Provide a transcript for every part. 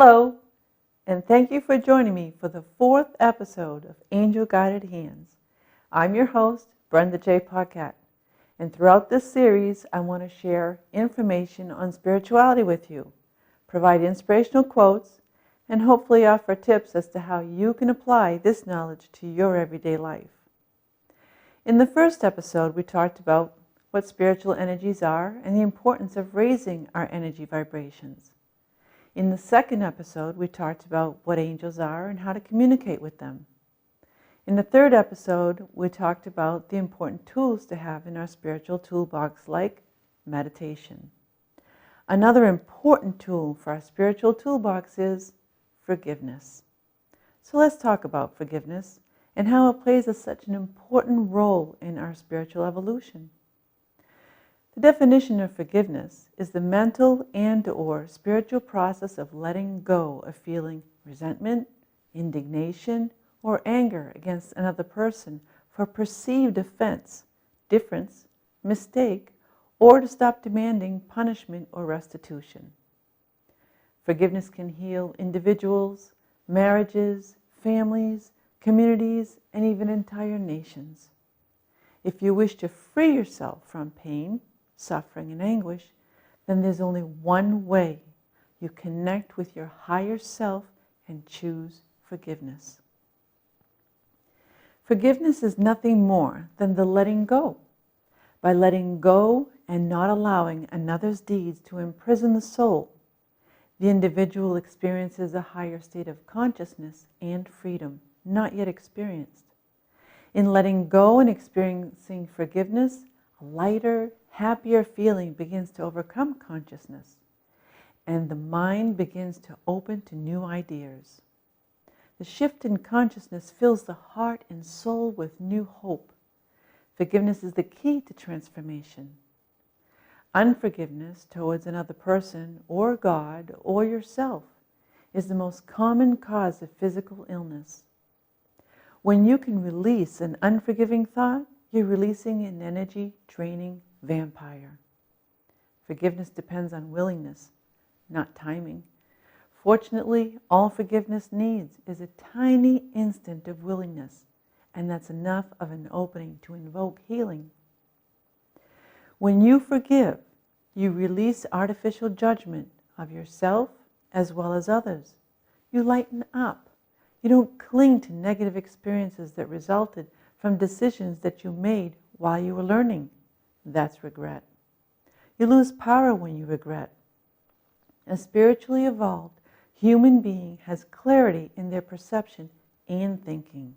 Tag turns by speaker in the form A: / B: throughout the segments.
A: Hello, and thank you for joining me for the 4th episode of Angel Guided Hands. I'm your host, Brenda J. Paquette, and throughout this series, I want to share information on spirituality with you, provide inspirational quotes, and hopefully offer tips as to how you can apply this knowledge to your everyday life. In the first episode, we talked about what spiritual energies are and the importance of raising our energy vibrations. In the second episode, we talked about what angels are and how to communicate with them. In the third episode, we talked about the important tools to have in our spiritual toolbox, like meditation. Another important tool for our spiritual toolbox is forgiveness. So let's talk about forgiveness and how it plays such an important role in our spiritual evolution. The definition of forgiveness is the mental and/or spiritual process of letting go of feeling resentment, indignation, or anger against another person for perceived offense, difference, mistake, or to stop demanding punishment or restitution. Forgiveness can heal individuals, marriages, families, communities, and even entire nations. If you wish to free yourself from pain, suffering, and anguish, then there's only one way. You connect with your higher self and choose forgiveness. Forgiveness is nothing more than the letting go. By letting go and not allowing another's deeds to imprison the soul, the individual experiences a higher state of consciousness and freedom, not yet experienced. In letting go and experiencing forgiveness, a lighter, happier feeling begins to overcome consciousness, and the mind begins to open to new ideas. The shift in consciousness fills the heart and soul with new hope. Forgiveness is the key to transformation. Unforgiveness towards another person or God or yourself is the most common cause of physical illness. When you can release an unforgiving thought, you're releasing an energy-draining vampire. Forgiveness depends on willingness, not timing. Fortunately, all forgiveness needs is a tiny instant of willingness, and that's enough of an opening to invoke healing. When you forgive, you release artificial judgment of yourself as well as others. You lighten up. You don't cling to negative experiences that resulted from decisions that you made while you were learning. That's regret. You lose power when you regret. A spiritually evolved human being has clarity in their perception and thinking.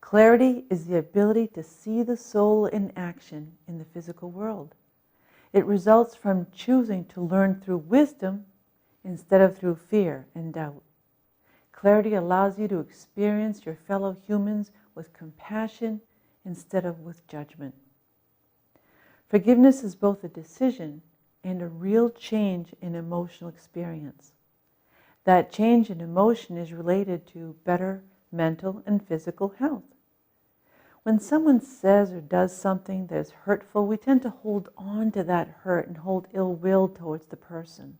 A: Clarity is the ability to see the soul in action in the physical world. It results from choosing to learn through wisdom instead of through fear and doubt. Clarity allows you to experience your fellow humans with compassion instead of with judgment. Forgiveness is both a decision and a real change in emotional experience. That change in emotion is related to better mental and physical health. When someone says or does something that is hurtful, we tend to hold on to that hurt and hold ill will towards the person.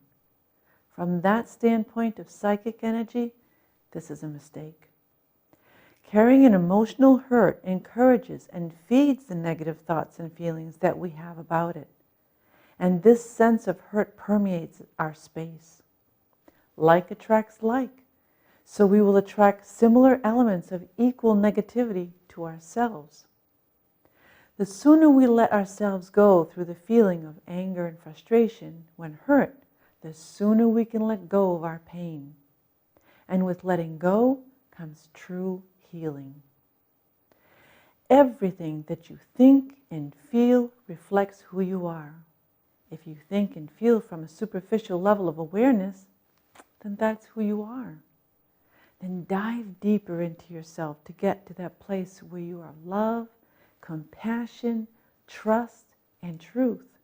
A: From that standpoint of psychic energy, this is a mistake. Carrying an emotional hurt encourages and feeds the negative thoughts and feelings that we have about it. And this sense of hurt permeates our space. Like attracts like. So we will attract similar elements of equal negativity to ourselves. The sooner we let ourselves go through the feeling of anger and frustration when hurt, the sooner we can let go of our pain. And with letting go comes true healing. Everything that you think and feel reflects who you are. If you think and feel from a superficial level of awareness, then that's who you are. Then dive deeper into yourself to get to that place where you are love, compassion, trust, and truth.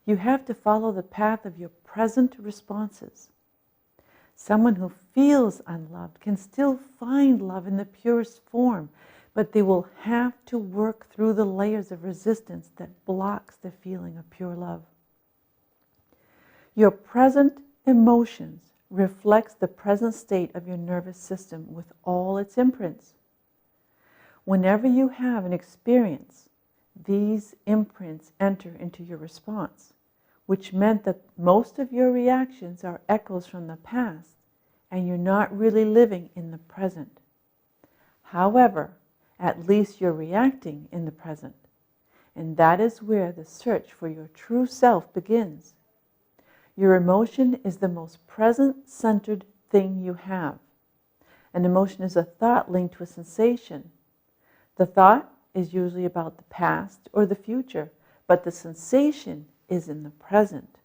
A: You have to follow the path of your present responses. Someone who feels unloved can still find love in the purest form, but they will have to work through the layers of resistance that blocks the feeling of pure love. Your present emotions reflects the present state of your nervous system with all its imprints. Whenever you have an experience, these imprints enter into your response, which meant that most of your reactions are echoes from the past, and you're not really living in the present. However, at least you're reacting in the present, and that is where the search for your true self begins. Your emotion is the most present-centered thing you have. An emotion is a thought linked to a sensation. The thought is usually about the past or the future, but the sensation is in the present.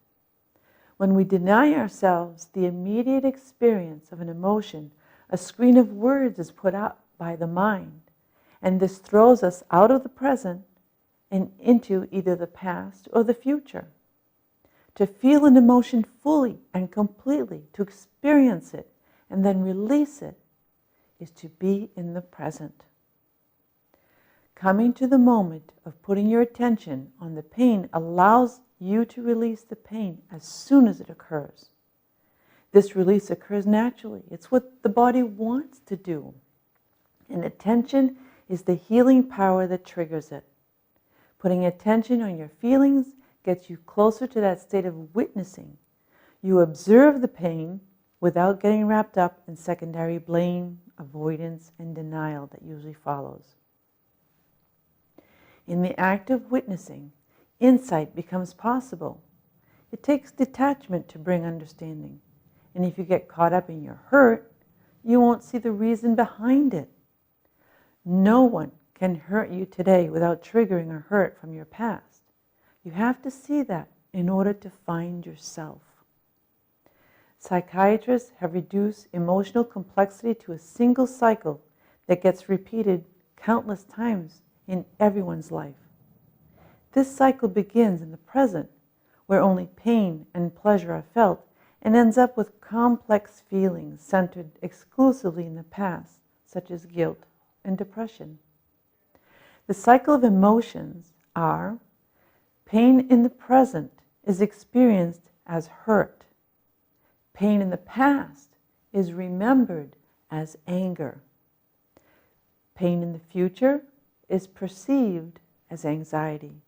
A: When we deny ourselves the immediate experience of an emotion, a screen of words is put up by the mind, and this throws us out of the present and into either the past or the future. To feel an emotion fully and completely, to experience it and then release it, is to be in the present. Coming to the moment of putting your attention on the pain allows you to release the pain as soon as it occurs. This release occurs naturally. It's what the body wants to do. And attention is the healing power that triggers it. Putting attention on your feelings gets you closer to that state of witnessing. You observe the pain without getting wrapped up in secondary blame, avoidance, and denial that usually follows. In the act of witnessing, insight becomes possible. It takes detachment to bring understanding. And if you get caught up in your hurt, you won't see the reason behind it. No one can hurt you today without triggering a hurt from your past. You have to see that in order to find yourself. Psychiatrists have reduced emotional complexity to a single cycle that gets repeated countless times in everyone's life. This cycle begins in the present, where only pain and pleasure are felt, and ends up with complex feelings centered exclusively in the past, such as guilt and depression. The cycle of emotions are: pain in the present is experienced as hurt. Pain in the past is remembered as anger. Pain in the future is perceived as anxiety.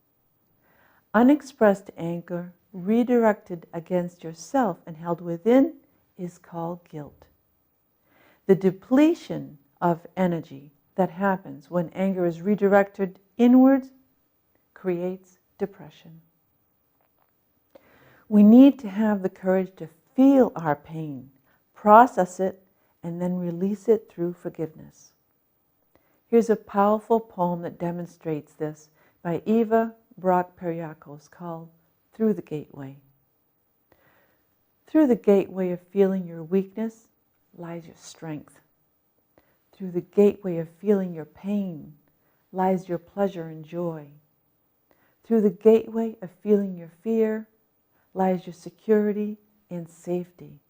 A: Unexpressed anger redirected against yourself and held within is called guilt. The depletion of energy that happens when anger is redirected inwards creates depression. We need to have the courage to feel our pain, process it, and then release it through forgiveness. Here's a powerful poem that demonstrates this by Eva Broch Pierrakos called Through the Gateway. Through the gateway of feeling your weakness lies your strength. Through the gateway of feeling your pain lies your pleasure and joy. Through the gateway of feeling your fear lies your security and safety.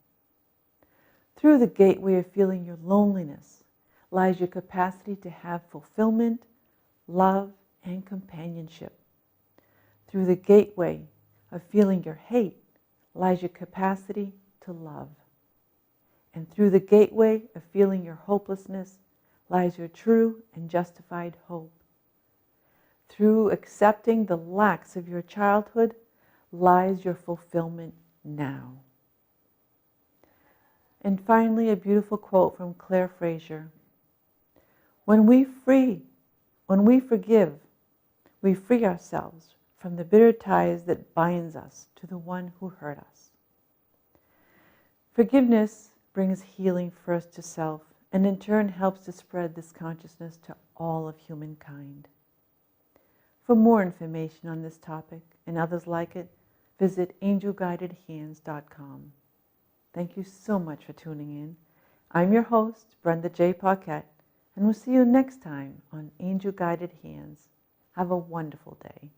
A: Through the gateway of feeling your loneliness lies your capacity to have fulfillment, love, and companionship. Through the gateway of feeling your hate lies your capacity to love. And through the gateway of feeling your hopelessness lies your true and justified hope. Through accepting the lacks of your childhood lies your fulfillment now. And finally, a beautiful quote from Claire Fraser. When we forgive, we free ourselves from the bitter ties that binds us to the one who hurt us. Forgiveness brings healing first to self, and in turn helps to spread this consciousness to all of humankind. For more information on this topic and others like it, visit angelguidedhands.com. Thank you so much for tuning in. I'm your host, Brenda J. Paquette, and we'll see you next time on Angel Guided Hands. Have a wonderful day.